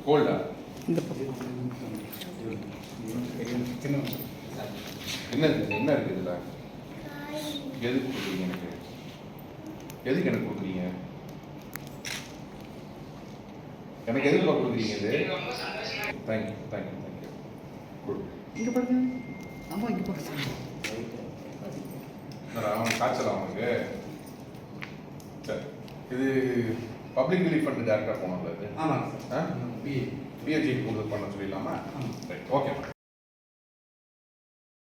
கோல்டா என்ன இருக்கு இதுல? எதுக்கு கொடுக்குறீங்க எனக்கு? எதுக்கு எனக்கு கொடுக்குறீங்க? எனக்கு எதுக்கு கொடுக்குறீங்க இது? Thank you thank you thank you. குட். இங்கே பாருங்க. ஆமாம் இங்கே பாருங்க. அவன் காய்ச்சல் அவனுக்கு. சரி, இது பப்ளிக் ரிலீஃப் ஃபண்ட் டேரக்டாக போனோம்ல இது? ஆமாம் சார். பிஹெச்சி கொடுத்து பண்ண சொல்லிடலாமா? Right, okay.